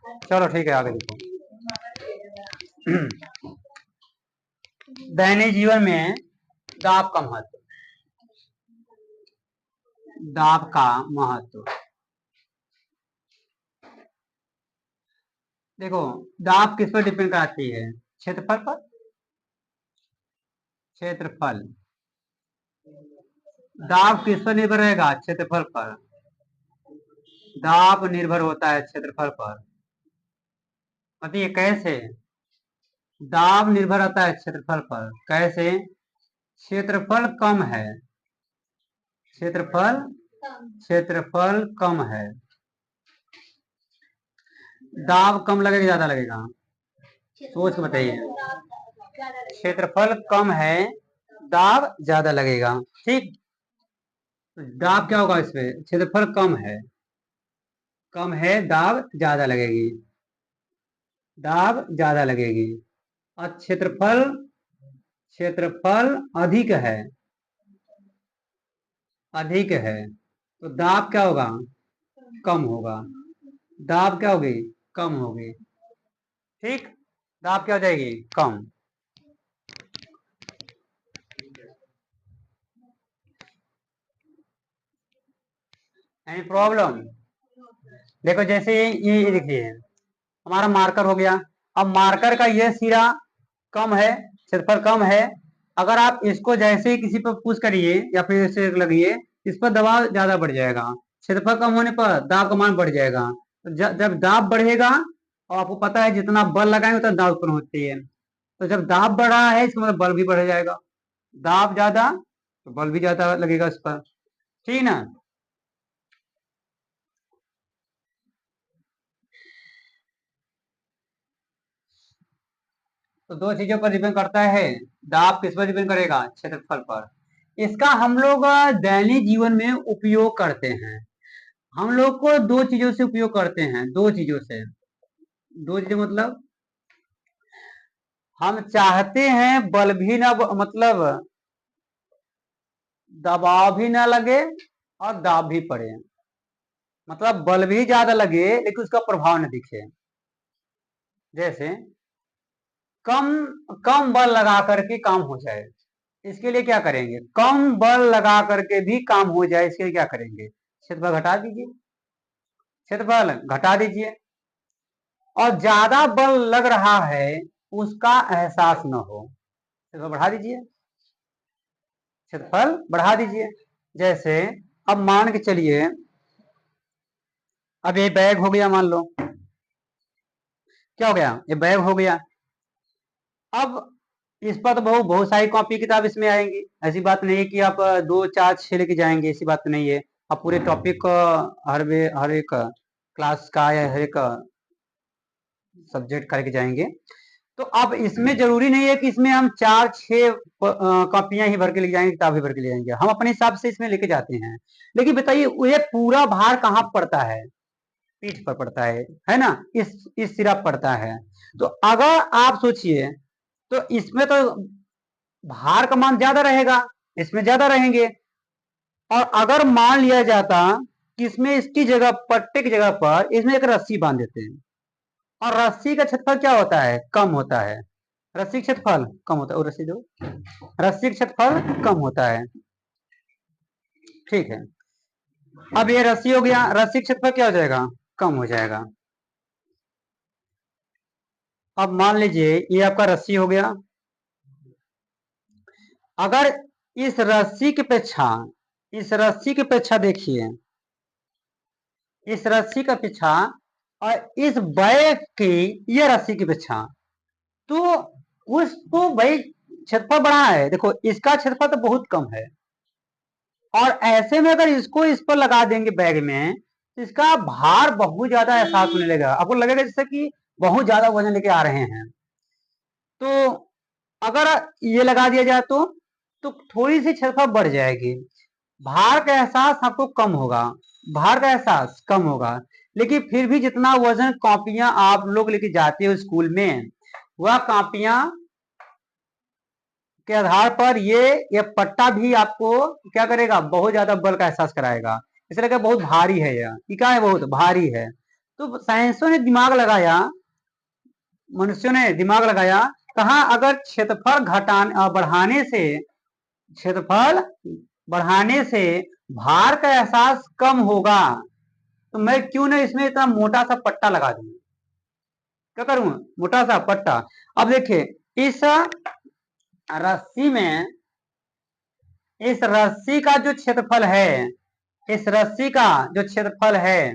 चलो ठीक है, आगे देखो। दैनिक जीवन में दाब का महत्व। दाब का महत्व देखो, दाब किस पर डिपेंड करती है? क्षेत्रफल पर। क्षेत्रफल। दाब किस पर निर्भर रहेगा? क्षेत्रफल पर। दाब निर्भर होता है क्षेत्रफल पर। बताइए कैसे? दाब निर्भर होता है क्षेत्रफल पर, कैसे? क्षेत्रफल कम है। क्षेत्रफल क्षेत्रफल कम है, दाब कम लगेगा ज्यादा लगेगा? सोच के बताइए। क्षेत्रफल कम है, दाब ज्यादा लगेगा। ठीक, दाब क्या होगा इसमें? क्षेत्रफल कम है, कम है, दाब ज्यादा लगेगी। दाब ज्यादा लगेगी। और क्षेत्रफल क्षेत्रफल अधिक है, अधिक है, तो दाब क्या होगा? कम होगा। दाब क्या होगी? कम होगी। ठीक, दाब क्या हो जाएगी? कम। Any problem? देखो जैसे ये देखिए, हमारा मार्कर हो गया। अब मार्कर का ये सिरा कम है, क्षेत्रफल कम है। अगर आप इसको जैसे ही किसी पर पुश करिए या फिर इसे लगिए, इस पर दबाव ज्यादा बढ़ जाएगा। क्षेत्रफल कम होने पर दाब का मान बढ़ जाएगा। जब दाब बढ़ेगा, और आपको पता है जितना बल लगाएंगे उतना दाब उत्पन्न होती है, तो जब दाब बढ़ रहा है इसका मतलब बल भी बढ़ जाएगा। दाब ज्यादा तो बल भी ज्यादा लगेगा इस पर। ठीक ना? तो दो चीजों पर डिपेंड करता है। दाब किस पर डिपेंड करेगा? क्षेत्रफल पर। इसका हम लोग दैनिक जीवन में उपयोग करते हैं। हम लोग को दो चीजों से उपयोग करते हैं, दो चीजों से। दो चीजें मतलब, हम चाहते हैं बल भी ना, मतलब दबाव भी ना लगे और दाब भी पड़े, मतलब बल भी ज्यादा लगे लेकिन उसका प्रभाव न दिखे। जैसे कम कम बल लगा करके काम हो जाए, इसके लिए क्या करेंगे? कम बल लगा करके भी काम हो जाए, इसके लिए क्या करेंगे? क्षेत्रफल घटा दीजिए। क्षेत्रफल घटा दीजिए। और ज्यादा बल लग रहा है उसका एहसास न हो, क्षेत्रफल बढ़ा दीजिए। क्षेत्रफल बढ़ा दीजिए। जैसे अब मान के चलिए, अब ये बैग हो गया, मान लो क्या हो गया? ये बैग हो गया। अब इस पर तो बहुत बहुत सारी कॉपी किताब इसमें आएंगी। ऐसी बात नहीं है कि आप दो चार छह लेके जाएंगे, ऐसी बात नहीं है। आप पूरे टॉपिक हर एक क्लास का या हर एक सब्जेक्ट करके जाएंगे। तो अब इसमें जरूरी नहीं है कि इसमें हम चार छह कॉपियां ही भर के ले जाएंगे, किताब ही भर के ले जाएंगे। हम अपने हिसाब से इसमें लेके जाते हैं। लेकिन बताइए ये पूरा भार कहाँ पड़ता है? पीठ पर पड़ता है ना? इस सिरा पड़ता है। तो अगर आप सोचिए, तो इसमें तो भार का मान ज्यादा रहेगा, इसमें ज्यादा रहेंगे। और अगर मान लिया जाता कि इसमें इसकी जगह, पट्टे की जगह पर इसमें एक रस्सी बांध देते हैं, और रस्सी का क्षेत्रफल क्या होता है? कम होता है। रस्सी क्षेत्रफल कम होता है, और रस्सी दो, रस्सी क्षेत्रफल कम होता है। ठीक है, अब ये रस्सी हो गया, रस्सी क्षेत्रफल क्या हो जाएगा? कम हो जाएगा। अब मान लीजिए ये आपका रस्सी हो गया। अगर इस रस्सी की अपेक्षा, इस रस्सी की अपेक्षा देखिए, इस रस्सी का पीछा और इस बैग की ये रस्सी की अपेक्षा, तो उसको भाई क्षेत्रफल बढ़ा है। देखो इसका क्षेत्रफल तो बहुत कम है, और ऐसे में अगर इसको इस पर लगा देंगे बैग में, तो इसका भार बहुत ज्यादा एहसास होने लगेगा। आपको लगेगा जैसे कि बहुत ज्यादा वजन लेके आ रहे हैं। तो अगर ये लगा दिया जाए तो थोड़ी सी क्षेत्रफल बढ़ जाएगी, भार का एहसास आपको कम होगा, भार का एहसास कम होगा। लेकिन फिर भी जितना वजन कॉपियां आप लोग लेके जाते हो स्कूल में, वह कॉपियां के आधार पर ये पट्टा भी आपको क्या करेगा? बहुत ज्यादा बल का एहसास कराएगा। इस तरह का बहुत भारी है, यह क्या है? बहुत भारी है। तो साइंसों ने दिमाग लगाया, मनुष्यों ने दिमाग लगाया, कहा अगर क्षेत्रफल बढ़ाने से भार का एहसास कम होगा, तो मैं क्यों नहीं इसमें इतना मोटा सा पट्टा लगा दूं। क्या करूं, मोटा सा पट्टा। अब देखिए रस्सी में इस रस्सी का जो क्षेत्रफल है, इस रस्सी का जो क्षेत्रफल है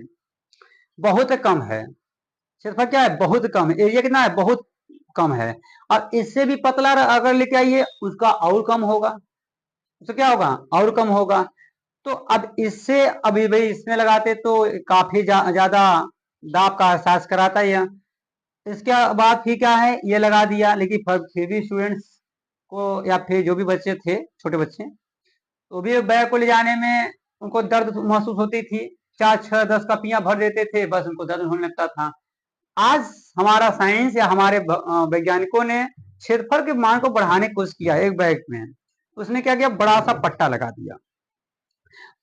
बहुत कम है। क्षेत्रफल क्या है, बहुत कम। एरिया कितना है, बहुत कम है। और इससे भी पतला अगर लेके आइए, उसका और कम होगा, उससे क्या होगा, और कम होगा। तो अब इससे अभी भाई इसमें लगाते तो काफी ज्यादा दाब का एहसास कराता है। इसके बाद फिर क्या है, ये लगा दिया, लेकिन फिर भी स्टूडेंट्स को या फिर जो भी बच्चे थे, छोटे बच्चे, तो भी बैग को ले जाने में उनको दर्द महसूस होती थी। 4, 6, 10 कपियां भर देते थे, बस उनको दर्द होने लगता था। आज हमारा साइंस या हमारे वैज्ञानिकों ने क्षेत्रफल के मान को बढ़ाने की कोशिश किया एक बैग में। उसने क्या किया, बड़ा सा पट्टा लगा दिया।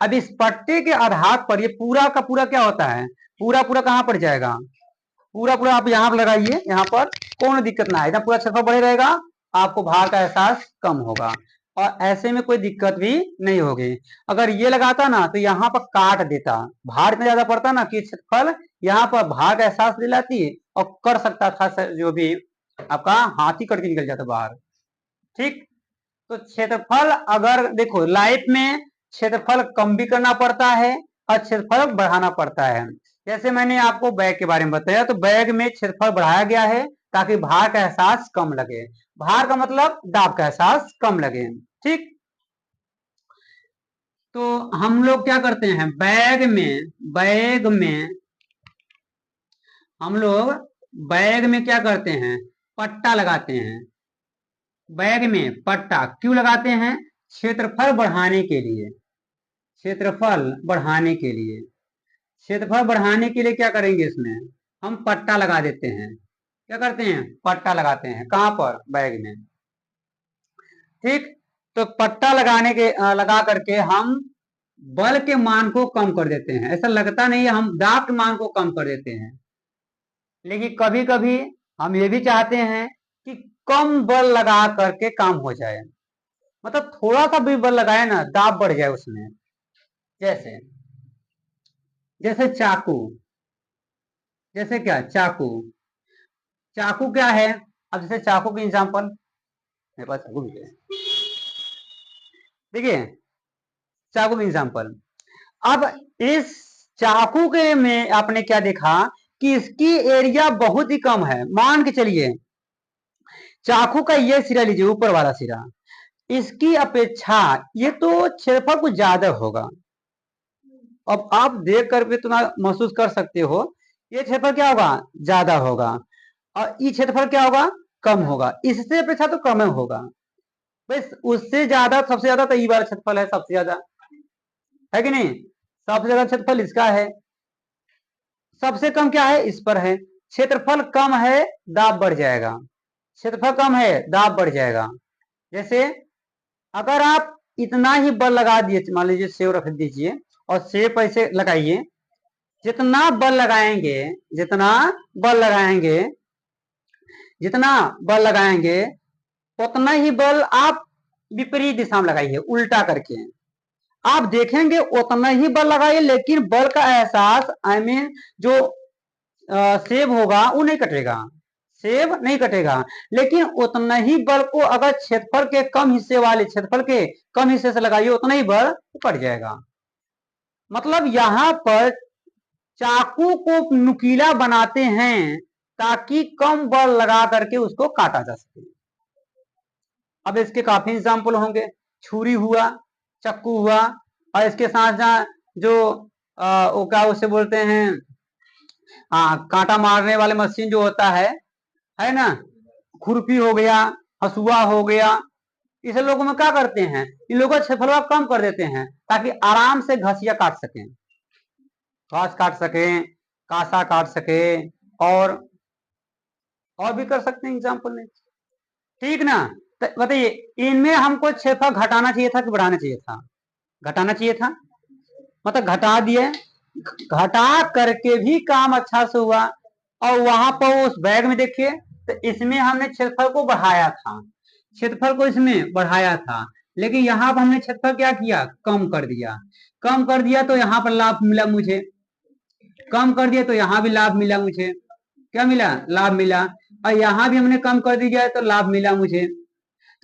अब इस पट्टे के आधार पर ये पूरा का पूरा क्या होता है, पूरा पूरा कहां पर जाएगा, पूरा पूरा आप यहाँ पर लगाइए, यहाँ पर कोई दिक्कत ना आए, पूरा क्षेत्रफल बढ़े रहेगा, आपको भार का एहसास कम होगा और ऐसे में कोई दिक्कत भी नहीं होगी। अगर ये लगाता ना तो यहाँ पर काट देता, भार इतना ज्यादा पड़ता ना कि क्षेत्रफल यहाँ पर भार का एहसास दिलाती और कर सकता था जो भी आपका हाथी कट के निकल जाता बाहर। ठीक, तो क्षेत्रफल अगर देखो लाइफ में क्षेत्रफल कम भी करना पड़ता है और क्षेत्रफल बढ़ाना पड़ता है। जैसे मैंने आपको बैग के बारे में बताया, तो बैग में क्षेत्रफल बढ़ाया गया है ताकि भार का एहसास कम लगे। भार का मतलब दाब का एहसास कम लगे। ठीक, तो हम लोग क्या करते हैं, बैग में हम लोग बैग में क्या करते हैं, पट्टा लगाते हैं। बैग में पट्टा क्यों लगाते हैं, क्षेत्रफल बढ़ाने के लिए। क्षेत्रफल बढ़ाने के लिए, क्षेत्रफल बढ़ाने के लिए क्या करेंगे, इसमें हम पट्टा लगा देते हैं। क्या करते हैं, पट्टा लगाते हैं, कहां पर, बैग में। ठीक, तो पट्टा लगा करके हम बल के मान को कम कर देते हैं। ऐसा लगता नहीं है, हम दाब के मान को कम कर देते हैं, लेकिन कभी कभी हम ये भी चाहते हैं कि कम बल लगा करके काम हो जाए, मतलब थोड़ा सा भी बल लगाए ना, दाब बढ़ जाए उसमें। जैसे जैसे चाकू, जैसे क्या, चाकू, चाकू क्या है। अब जैसे चाकू की एग्जांपल, मेरे पास चाकू भी है, देखिए चाकू की एग्जांपल। अब इस चाकू के में आपने क्या देखा कि इसकी एरिया बहुत ही कम है। मान के चलिए चाकू का ये सिरा लीजिए, ऊपर वाला सिरा, इसकी अपेक्षा ये तो क्षेत्रफल कुछ ज्यादा होगा। अब आप देख कर भी तुम्हारा महसूस कर सकते हो, ये क्षेत्रफल क्या होगा, ज्यादा होगा, और ये क्षेत्रफल क्या होगा, कम होगा। इससे अपेक्षा तो कम होगा, बस उससे ज्यादा, सबसे ज्यादा तो ये वाला क्षेत्रफल है, सबसे ज्यादा है कि नहीं, सबसे ज्यादा क्षेत्रफल इसका है, सबसे कम क्या है, इस पर है। क्षेत्रफल कम है, दाब बढ़ जाएगा, क्षेत्रफल कम है, दाब बढ़ जाएगा। जैसे अगर आप इतना ही बल लगा दिए, मान लीजिए सेव रख दीजिए और सेव पर ऐसे लगाइए, जितना बल लगाएंगे, जितना बल लगाएंगे, जितना बल लगाएंगे उतना ही बल आप विपरीत दिशा में लगाइए, उल्टा करके, आप देखेंगे उतना ही बल लगाइए, लेकिन बल का एहसास आई मीन जो सेब होगा वो नहीं कटेगा, सेब नहीं कटेगा, लेकिन उतना ही बल को अगर क्षेत्रफल के कम हिस्से वाले, क्षेत्रफल के कम हिस्से से लगाइए, उतना ही बल पड़ जाएगा। मतलब यहां पर चाकू को नुकीला बनाते हैं ताकि कम बल लगा करके उसको काटा जा सके। अब इसके काफी एग्जाम्पल होंगे, छुरी हुआ, चक्कू हुआ, और इसके साथ जो वो क्या उसे बोलते हैं, कांटा मारने वाले मशीन जो होता है ना, खुरपी हो गया, हसुआ हो गया, इसे लोगों में क्या करते हैं, इन लोगों का क्षेत्रफल कम कर देते हैं ताकि आराम से घसिया काट सकें, घास काट सके, कासा काट सके, और भी कर सकते हैं एग्जाम्पल में। ठीक ना, तो बताइए इनमें हमको क्षेत्रफल घटाना चाहिए था कि बढ़ाना चाहिए था, घटाना चाहिए था, मतलब घटा दिए, घटा करके भी काम अच्छा से हुआ। और वहां पर उस बैग में देखिए, तो इसमें हमने क्षेत्रफल को बढ़ाया था, क्षेत्रफल को इसमें बढ़ाया था, लेकिन यहाँ पर हमने क्षेत्रफल क्या किया, कम कर दिया। कम कर दिया तो यहाँ पर लाभ मिला मुझे, कम कर दिया तो यहाँ भी लाभ मिला मुझे। क्या मिला, लाभ मिला। और यहाँ भी हमने कम कर दिया तो लाभ मिला मुझे।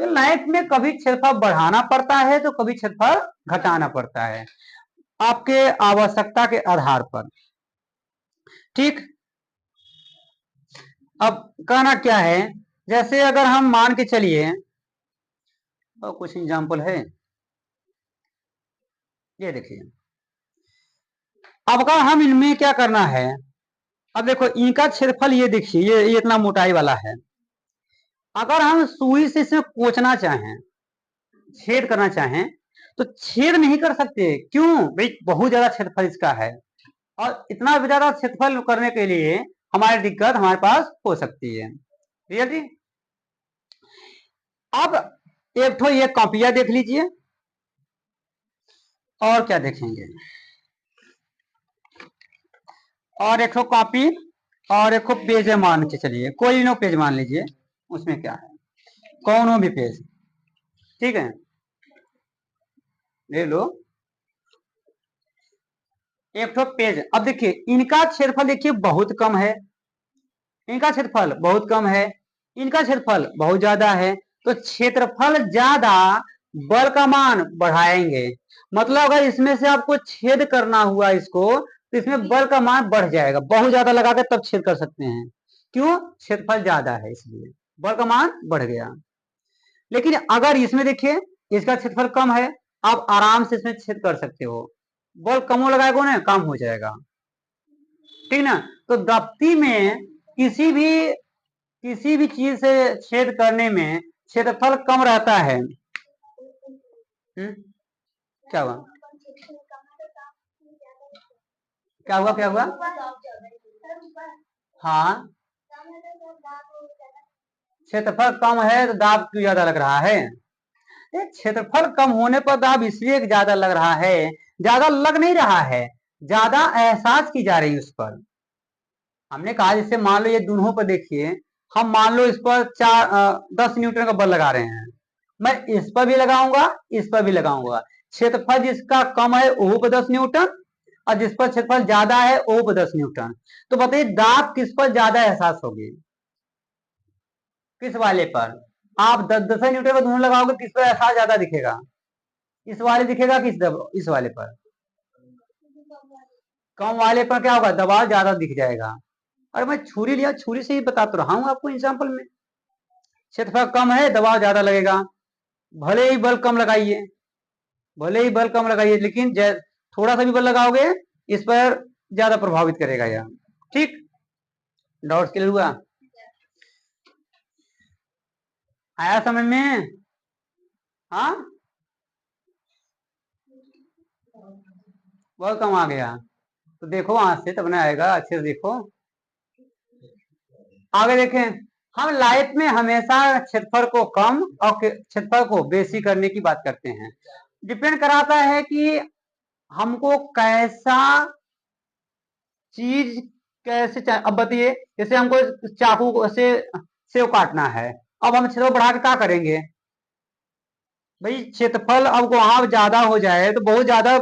तो लाइफ में कभी क्षेत्रफल बढ़ाना पड़ता है तो कभी क्षेत्रफल घटाना पड़ता है, आपके आवश्यकता के आधार पर। ठीक, अब कहना क्या है, जैसे अगर हम मान के चलिए, और कुछ एग्जाम्पल है, ये देखिए, अब अगर हम इनमें क्या करना है, अब देखो इनका क्षेत्रफल ये देखिए, ये इतना मोटाई वाला है। अगर हम सुई से इसमें कोचना चाहें, छेद करना चाहें, तो छेद नहीं कर सकते। क्यों भाई, बहुत ज्यादा क्षेत्रफल इसका है, और इतना ज्यादा क्षेत्रफल करने के लिए हमारी दिक्कत हमारे पास हो सकती है। क्लियर जी। अब एक तो ये कॉपियां देख लीजिए, और क्या देखेंगे, और एक तो कॉपी और एक पेज है, मान के चलिए कोई नो पेज मान लीजिए, उसमें क्या है, कौन भी पेज, ठीक है, ले लो एक तो पेज। अब देखिए इनका क्षेत्रफल देखिए बहुत कम है, इनका क्षेत्रफल बहुत कम है, इनका क्षेत्रफल बहुत ज्यादा है। तो क्षेत्रफल ज्यादा, बल का मान बढ़ाएंगे, मतलब अगर इसमें से आपको छेद करना हुआ इसको, तो इसमें बल का मान बढ़ जाएगा, बहुत ज्यादा लगा के तब छेद कर सकते हैं। क्यों, क्षेत्रफल ज्यादा है इसलिए बल का मान बढ़ गया। लेकिन अगर इसमें देखिए इसका क्षेत्रफल कम है, आप आराम से इसमें छेद कर सकते हो, बल कम लगाएगा ना, काम हो जाएगा। ठीक ना। तो दफ्ती में किसी भी चीज से छेद करने में क्षेत्रफल कम रहता है। क्या हुआ, क्या हुआ, क्या हुआ, हाँ, क्षेत्रफल कम है तो दाब क्यों ज्यादा लग रहा है, क्षेत्रफल कम होने पर दाब इसलिए ज्यादा लग रहा है, ज्यादा लग नहीं रहा है, ज्यादा एहसास की जा रही है उस पर। हमने कहा जैसे मान लो ये दोनों पर देखिए, हम मान लो इस पर 10 न्यूटन का बल लगा रहे हैं, मैं इस पर भी लगाऊंगा, इस पर भी लगाऊंगा, क्षेत्रफल जिसका कम है वो पर 10 न्यूटन, और जिस पर क्षेत्रफल ज्यादा है वो पर 10 न्यूटन। तो बताइए दाब किस पर ज्यादा एहसास होगी, किस वाले पर। आप 10 न्यूटन का दोनों लगाओगे, किस पर एहसास ज्यादा दिखेगा, इस वाले दिखेगा, इस वाले पर, कम वाले पर क्या होगा, दबाव ज्यादा दिख जाएगा। और मैं छुरी लिया, छुरी से ही बता तो रहा हूं आपको एग्जाम्पल में, क्षेत्रफल कम है दबाव ज्यादा लगेगा, भले ही बल कम लगाइए, भले ही बल कम लगाइए, लेकिन थोड़ा सा भी बल लगाओगे इस पर ज्यादा प्रभावित करेगा यह। ठीक, डाउट्स क्लियर हुआ, आया समझ में, हाँ, बहुत कम आ गया, तो देखो वहां से तब ना आएगा, अच्छे से देखो। आगे देखें, हम लाइफ में हमेशा क्षेत्रफल को कम और क्षेत्रफल को बेसी करने की बात करते हैं। डिपेंड कराता है कि हमको कैसा चीज कैसे अब बताइए, जैसे हमको चाकू से सेव काटना है, अब हम क्षेत्रफल बढ़ा के क्या करेंगे भाई, क्षेत्रफल अब वहां ज्यादा हो जाए तो बहुत ज्यादा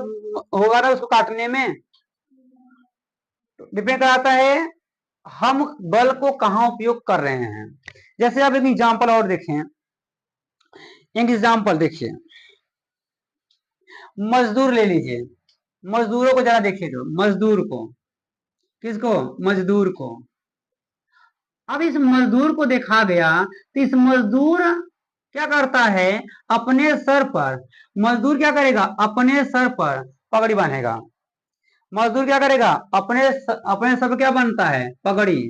होगा ना उसको काटने में। डिपेंड कराता है हम बल को कहाँ उपयोग कर रहे हैं। जैसे आप एक एग्जाम्पल और देखें, एक एग्जाम्पल देखिए, मजदूर ले लीजिए, मजदूरों को जरा देखिए, तो मजदूर को, किसको, मजदूर को। अब इस मजदूर को देखा गया तो इस मजदूर क्या करता है, अपने सर पर, मजदूर क्या करेगा, अपने सर पर पगड़ी बांधेगा। मजदूर क्या करेगा, अपने सर पर क्या बनता है, पगड़ी,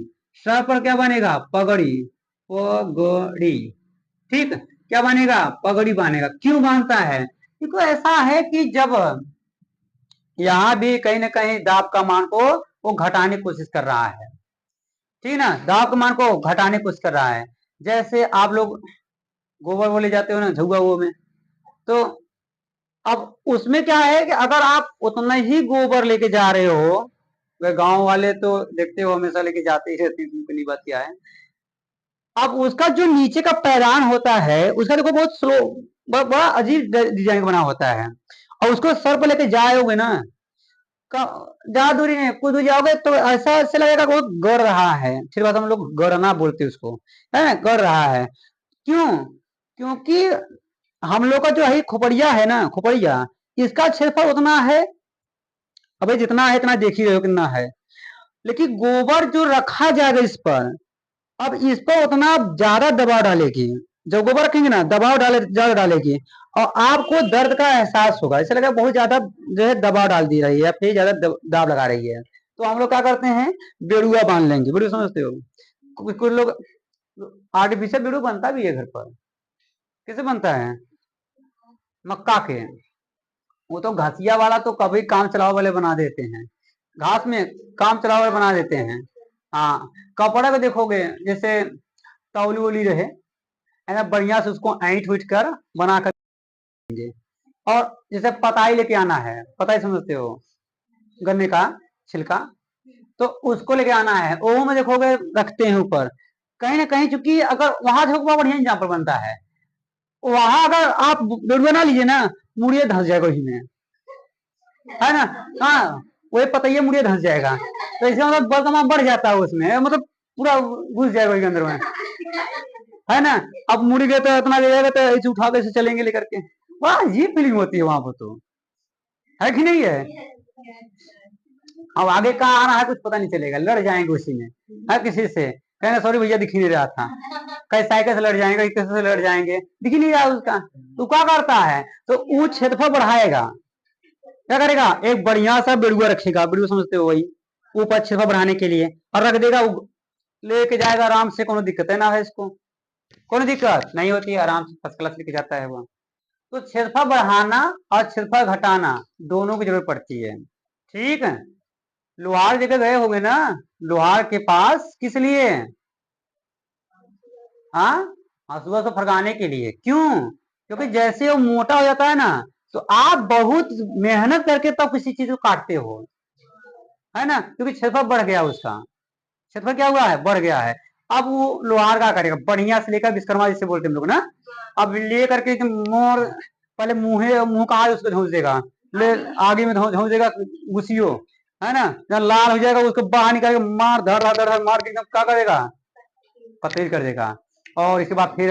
सर पर क्या बनेगा, पगड़ी, पगड़ी, ठीक, क्या बनेगा, पगड़ी बांधेगा। क्यों बांधता है, क्योंकि ऐसा है कि जब यहाँ भी कहीं ना कहीं दाब का मान को वो घटाने की कोशिश कर रहा है, ठीक है ना, दाब के मान को घटाने की कोशिश कर रहा है। जैसे आप लोग गोबर वो ले जाते हो ना झुआ वो में, तो अब उसमें क्या है कि अगर आप उतना ही गोबर लेके जा रहे हो, वे गांव वाले तो देखते हो हमेशा लेके जाते ही रहते हैं, उनकी बात क्या है। अब उसका जो नीचे का पैदान होता है उसका देखो बहुत स्लो, बड़ा अजीब डिजाइन बना होता है, और उसको सर पर लेके जाओगे ना, ज्यादा दूरी नहीं, कुछ दूर जाओगे तो ऐसा ऐसा लगेगा कि वो गड़ रहा है। फिर बात हम लोग गड़ना बोलते हैं उसको, है ना, गड़ रहा है। क्यों? क्योंकि हम लोग का जो है खोपड़िया है ना, खोपड़िया, इसका क्षेत्रफल उतना है, अबे जितना है इतना देख ही रहे हो कितना है, लेकिन गोबर जो रखा जाएगा इस पर, अब इस पर उतना ज्यादा दबाव डालेगी, जब गोबर रखेंगे ना दबाव डाले ज्यादा डालेगी, और आपको दर्द का एहसास होगा, ऐसा लगेगा बहुत ज्यादा जो है दबाव डाल दी रही है, फिर ज्यादा दाब लगा रही है। तो हम लोग क्या करते हैं, बेड़ुआ बांध लेंगे, बेड़ुआ समझते हो, कुछ लोग आर्टिफिशियल बेड़ुआ बनता भी है घर पर। कैसे बनता है? मक्का के, वो तो घसिया वाला तो कभी काम चलाओ वाले बना देते हैं, घास में काम चलाओ वाले बना देते हैं। हाँ, कपड़ा को देखोगे जैसे तौली वोली रहे, है ना, बढ़िया से उसको ऐंठ उठ कर बना कर देंगे। और जैसे पताई लेके आना है, पताई समझते हो, गन्ने का छिलका, तो उसको लेके आना है, वो में देखोगे रखते हैं ऊपर, कहीं ना कहीं, चूंकि अगर वहां देखो बढ़िया इंजाम पर बनता है, वहां अगर आप बेड बना लीजिए ना, मुड़िए धंस जाएगा उसी में, है ना। हाँ, वही पतैया मुड़िए धंस जाएगा, तो इसका मतलब बलगमा बढ़ जाता है उसमें, मतलब पूरा घुस जाएगा उसके अंदर में, है ना। अब मुड़ गए तो इतना ले जाएगा तो ऐसे उठा के ऐसे चलेंगे लेकर के, वाह ये फीलिंग होती है वहां पर, तो है कि नहीं है। अब आगे कहाँ आना है कुछ पता नहीं चलेगा, लड़ जाएंगे उसी में, है किसी से, कहेंगे सॉरी भैया दिख ही नहीं रहा था, कहीं साइकिल से लड़ जाएंगे, किसी से लड़ जाएंगे, दिख ही नहीं रहा उसका, तो क्या करता है, तो वो क्षेत्रफल बढ़ाएगा, क्या करेगा, एक बढ़िया सा बेड़ुआ रखेगा, बेड़ुआ समझते हो वही, ऊपर क्षेत्रफल बढ़ाने के लिए, और रख देगा, लेके जाएगा आराम से, कोनो दिक्कत है ना है इसको, कोई दिक्कत नहीं होती है, आराम से फर्स्ट क्लास लेके जाता है वो। तो क्षेत्रफल बढ़ाना और क्षेत्रफल घटाना दोनों की जरूरत पड़ती है, ठीक है। लोहार जगह गए होंगे ना, लोहार के पास किस लिए, हाँ, हसुआ से फरकाने के लिए, क्यों? क्योंकि जैसे वो मोटा हो जाता है ना, तो आप बहुत मेहनत करके तब किसी चीज को काटते हो, है ना, क्योंकि क्षेत्रफल बढ़ गया उसका, क्षेत्रफल क्या हुआ है, बढ़ गया है। अब वो लोहार क्या करेगा, बढ़िया से लेकर विश्वकर्मा जिसे बोलते हैं हम लोग ना, अब ले करके मोर, पहले मुंह कहा उसको धोस देगा, ले आगे में धोस देगा घुसियो, है ना, जब लाल हो जाएगा उसको बाहर निकाल के मार धड़ धड़ धड़ मार के एकदम क्या करेगा, पतली कर देगा, और इसके बाद फिर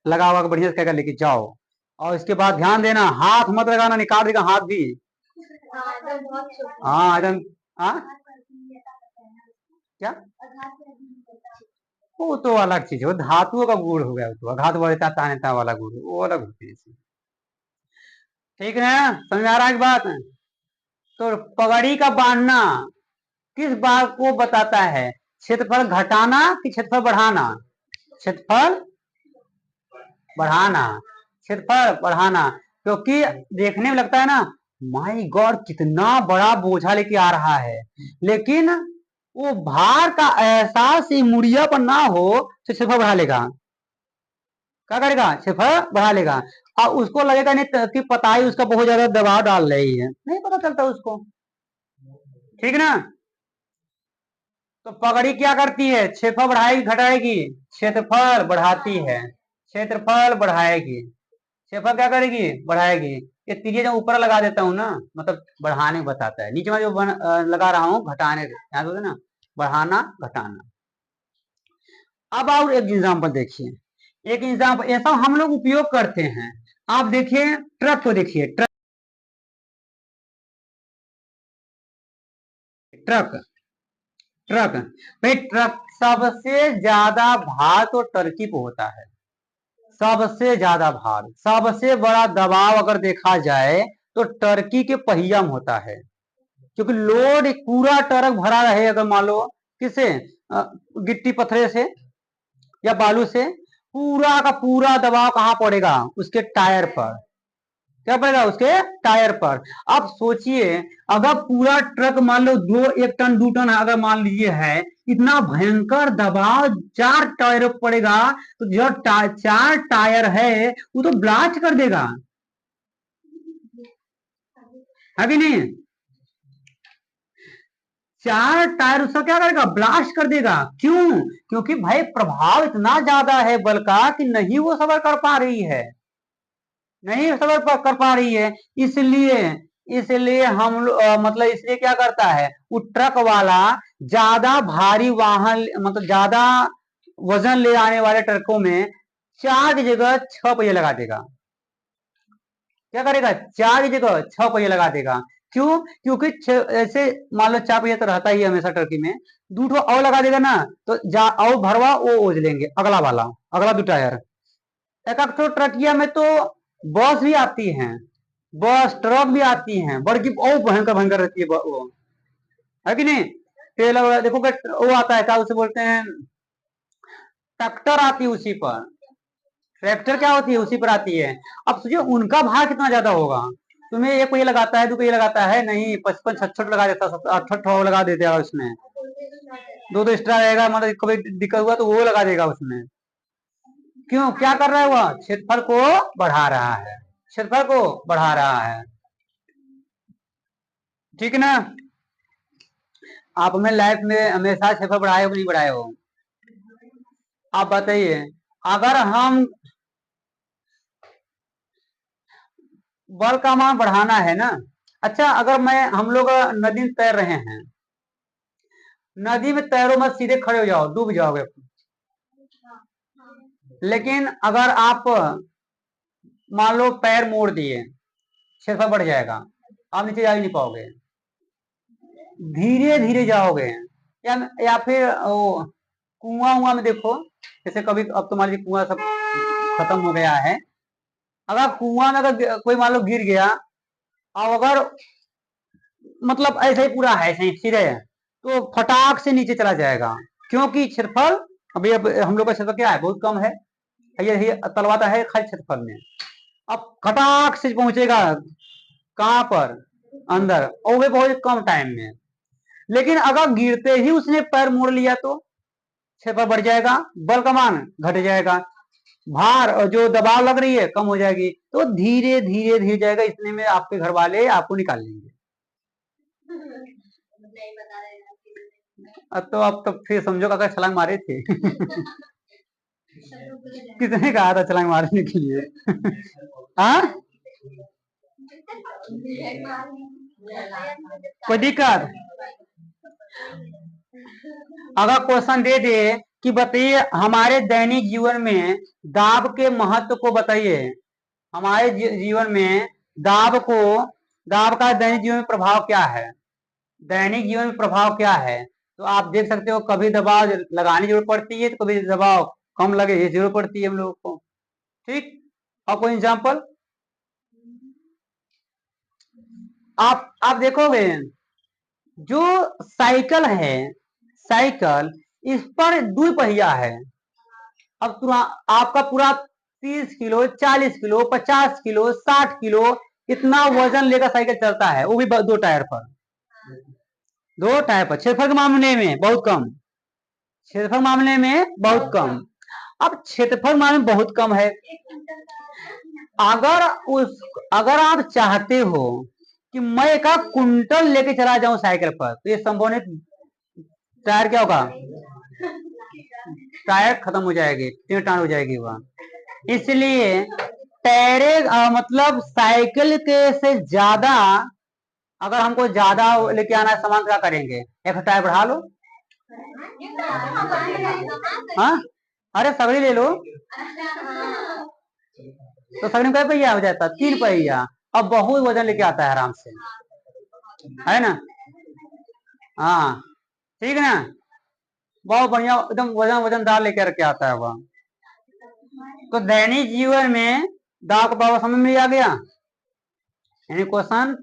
लगा हुआ बढ़िया से कहेगा लेके जाओ, और इसके बाद ध्यान देना हाथ मत लगाना, निकाल देगा हाथ भी, हाँ एकदम, हाँ क्या, वो तो अलग चीज है, वो धातुओं का गुण हो गया, तो अघात बढ़ता तान्यता वाला गुण वो अलग होती है, ठीक है ना, समझ में आ रहा है बात। तो पगड़ी का बांधना किस बात को बताता है, क्षेत्रफल घटाना कि क्षेत्रफल बढ़ाना, क्षेत्रफल बढ़ाना, क्षेत्रफल बढ़ाना, क्योंकि देखने में लगता है ना, माय गॉड कितना बड़ा बोझा लेके आ रहा है, लेकिन वो भार का एहसास ही मुड़िया पर ना हो तो क्षेत्रफल बढ़ा लेगा, क्या करेगा, क्षेत्रफल बढ़ा लेगा, और उसको लगेगा नहीं कि पताई उसका बहुत ज्यादा दबाव डाल रही है, नहीं पता चलता उसको, ठीक ना। तो पगड़ी क्या करती है, क्षेत्रफल बढ़ाएगी घटाएगी, क्षेत्रफल बढ़ाती है, क्षेत्रफल बढ़ाएगी, क्षेत्रफल क्या करेगी, बढ़ाएगी। ये तीजे जो ऊपर लगा देता हूँ ना, मतलब बढ़ाने बताता है, नीचे में जो लगा रहा हूँ घटाने, याद होता है ना, बढ़ाना घटाना। अब और एक एग्जाम्पल देखिए, एक एग्जाम्पल ऐसा हम लोग उपयोग करते हैं, आप देखिए ट्रक को देखिए, ट्रक, ट्रक, ट्रक, भाई ट्रक सबसे ज्यादा भार तो टर्की पे होता है, सबसे ज्यादा भार, सबसे बड़ा दबाव अगर देखा जाए तो टर्की के पहिया में होता है, क्योंकि लोड पूरा ट्रक भरा रहे, अगर मान लो किसे, गिट्टी पत्थरे से या बालू से, पूरा का पूरा दबाव कहाँ पड़ेगा, उसके टायर पर, क्या पड़ेगा, उसके टायर पर। अब सोचिए अगर पूरा ट्रक मान लो 1 टन 2 टन अगर मान लीजिए है, इतना भयंकर दबाव 4 टायर पर पड़ेगा, तो जो 4 टायर है वो तो ब्लास्ट कर देगा, है कि नहीं? 4 टायर उसका क्या करेगा, ब्लास्ट कर देगा। क्यों? क्योंकि भाई प्रभाव इतना ज्यादा है बल का कि नहीं वो सबर कर पा रही है, नहीं सबर कर पा रही है। इसलिए इसलिए मतलब इसलिए क्या करता है वो ट्रक वाला, ज्यादा भारी वाहन मतलब ज्यादा वजन ले आने वाले ट्रकों में 4 की जगह 6 पहिए लगा देगा। क्या करेगा, 4 की जगह 6 पहिए लगा देगा। क्यों? क्योंकि ऐसे मान लो 4 पहिया तो रहता ही है हमेशा टर्की में, 2 ठो और लगा देगा ना, तो जा और भरवा वो ओझ लेंगे अगला वाला, अगला 2 टायर। एक एक तो ट्रकिया में तो बस भी आती है, बस ट्रक भी आती है, बड़ी और भयंकर भयंकर रहती है वो, है कि नहीं? ट्रेलर वगैरह देखो, वो आता है क्या उसे बोलते हैं, ट्रैक्टर आती है उसी पर, ट्रैक्टर क्या होती है उसी पर आती है। अब सोचिए उनका भार कितना ज्यादा होगा। तुम्हें एक पहिया लगाता है, 2 पहिया लगाता है, नहीं 55 66 लगा देता, 68 लगा देते हैं उसमें, 2 एक्स्ट्रा रहेगा, मतलब कभी दिक्कत हुआ तो वो लगा देगा उसमें। क्यों? क्या कर रहा है वह, क्षेत्रफल को बढ़ा रहा है, क्षेत्रफल को बढ़ा रहा है। ठीक है ना? आप अपने लाइफ में हमेशा क्षेत्रफल बढ़ाए हो कि नहीं बढ़ाए हो? आप बताइए, अगर हम बल का मान बढ़ाना है ना, अच्छा अगर हम लोग नदी में तैर रहे हैं, नदी में तैरो मत, सीधे खड़े हो जाओ, डूब जाओगे। लेकिन अगर आप मान लो पैर मोड़ दिए, क्षेत्रफल बढ़ जाएगा, आप नीचे जा ही नहीं पाओगे, धीरे धीरे जाओगे। या फिर कुआं में देखो, जैसे कभी अब तुम्हारी कुआं सब खत्म हो गया है, अगर कुआं में अगर कोई मान लो गिर गया, और अगर मतलब ऐसे ही पूरा है, ऐसे ही सीधे है, तो फटाक से नीचे चला जाएगा। क्योंकि क्षेत्रफल अभी अब हम लोग का क्षेत्रफल क्या है, बहुत कम है, ये तलवाता है खाली क्षेत्रफल में। अब खटाक से पहुंचेगा कहां पर, अंदर, और वो बहुत कम टाइम में। लेकिन अगर गिरते ही उसने पैर मोड़ लिया तो क्षेत्रफल बढ़ जाएगा, बल का मान घट जाएगा, भार और जो दबाव लग रही है कम हो जाएगी, तो धीरे धीरे धीरे जाएगा। इतने में आपके घर वाले आपको निकाल लेंगे। अब तो आप तो फिर समझो अगर छलांग मारे थे कितने कहा था छलांग मारने के लिए हाँ, कोई दिक्कत? अगर क्वेश्चन दे दे कि बताइए हमारे दैनिक जीवन में दाब के महत्व को बताइए, हमारे जीवन में दाब को, दाब का दैनिक जीवन में प्रभाव क्या है, दैनिक जीवन में प्रभाव क्या है, तो आप देख सकते हो कभी दबाव लगाने की जरूरत पड़ती है, तो कभी दबाव कम लगे ये जरूरत पड़ती है हम लोगों को। ठीक, और कोई एग्जाम्पल आप देखोगे, जो साइकिल है, साइकिल इस पर 2 पहिया है। अब आपका पूरा 30 किलो 40 किलो 50 किलो 60 किलो इतना वजन लेकर साइकिल चलता है, वो भी 2 टायर पर, 2 टायर पर। क्षेत्रफल के मामले में बहुत कम, क्षेत्रफल मामले में बहुत कम। अब क्षेत्रफल मामले में बहुत कम है, अगर आप चाहते हो कि मैं एक कुंटल लेके चला जाऊं साइकिल पर, तो ये संभव नहीं। टायर क्या होगा, टायर खत्म हो जाएगी, 3 टायर हो जाएगी वह। इसलिए टायरे मतलब साइकिल के से ज्यादा, अगर हमको ज्यादा लेके आना है सामान, क्या करेंगे, एक टायर बढ़ा लो। हाँ, अरे सगड़ी ले लो, तो सगड़ी में कई पहिया हो जाता, 3 पहिया। अब बहुत वजन लेके आता है आराम से, है ना? हाँ, ठीक है ना, बहुत बढ़िया, एकदम वजन वजनदार लेकर के आता है वह। तो दैनिक जीवन में दाब का प्रभाव समझ में आ गया। Any question?